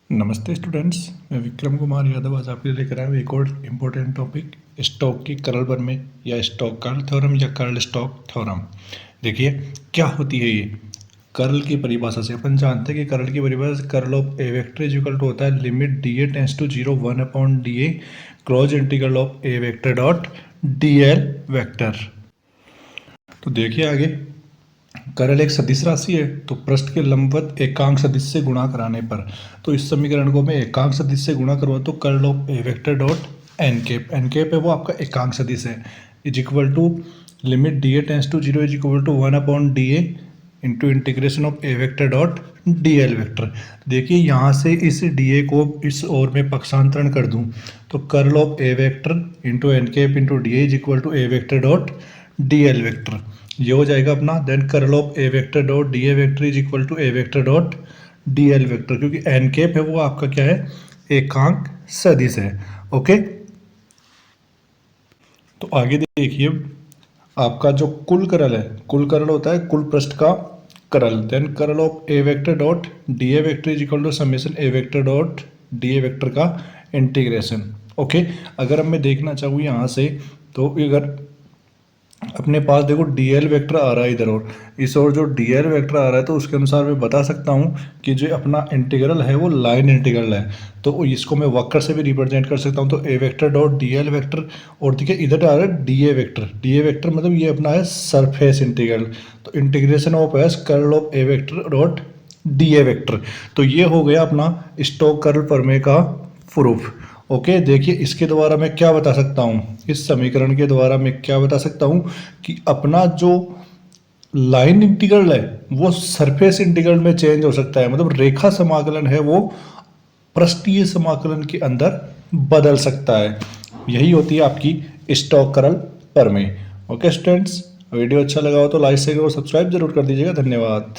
नमस्ते स्टूडेंट्स, मैं विक्रम कुमार यादव आज आपके लिए लेकर आया हूँ एक और इम्पोर्टेंट टॉपिक स्टॉक की कर्ल प्रमेय या स्टॉक कर्ल थ्योरम या कर्ल स्टॉक थ्योरम। देखिए क्या होती है ये कर्ल की परिभाषा से अपन जानते हैं कि कर्ल की परिभाषा curl of A vector is equal to होता है limit d A tends to 0 1 upon d A close integral of A vector dot D L vector. तो देखिए आगे कर्ल एक सदिश राशि है तो पृष्ठ के लंबवत एकांक सदिश से गुणा कराने पर, तो इस समीकरण को मैं एकांक सदिश से गुणा करूँ तो curl of A vector dot n cap है वो आपका एकांक सदिश है is equal to limit d A tends to 0 is equal to 1 upon d A into integration of A vector dot D L vector. देखिए यहाँ से इस डी ए को इस ओर में पक्षांतरण कर दूँ तो curl of A vector into n cap into d A is equal to A vector dot D L vector. ये हो जाएगा अपना then curl of A vector dot d A vector is equal to A vector dot D L vector, क्योंकि n cap है वो आपका क्या है एकांक सदिश है। ओके, तो आगे देखिए आपका जो कुल कर्ल है, कुल कर्ल होता है कुल पृष्ठ का curl, then curl of A vector dot d A vector is equal to summation A vector dot d A vector का इंटीग्रेशन। ओके, अगर अब मैं देखना चाहूँ यहाँ से तो अगर अपने पास देखो डी एल वेक्टर आ रहा है इधर और इस और जो डी एल वेक्टर आ रहा है तो उसके अनुसार मैं बता सकता हूँ कि जो अपना इंटीग्रल है वो लाइन इंटीग्रल है, तो इसको मैं वक्र से भी रिप्रेजेंट कर सकता हूँ। तो A vector dot D L vector और देखिए इधर आ रहा है डी ए वेक्टर मतलब ये अपना है सरफेस इंटीग्रल, तो integration of S curl of A vector dot d A vector. तो ये हो गया अपना स्टोक कर्ल प्रमेय का प्रूफ। ओके, देखिए इसके द्वारा मैं क्या बता सकता हूँ, इस समीकरण के द्वारा मैं क्या बता सकता हूँ कि अपना जो लाइन इंटीग्रल है वो सरफेस इंटीग्रल में चेंज हो सकता है, मतलब रेखा समाकलन है वो पृष्ठीय समाकलन के अंदर बदल सकता है। यही होती है आपकी स्टोक कर्ल प्रमेय। ओके स्टूडेंट्स, वीडियो अच्छा लगा हो तो लाइक शेयर और सब्सक्राइब जरूर कर दीजिएगा। धन्यवाद।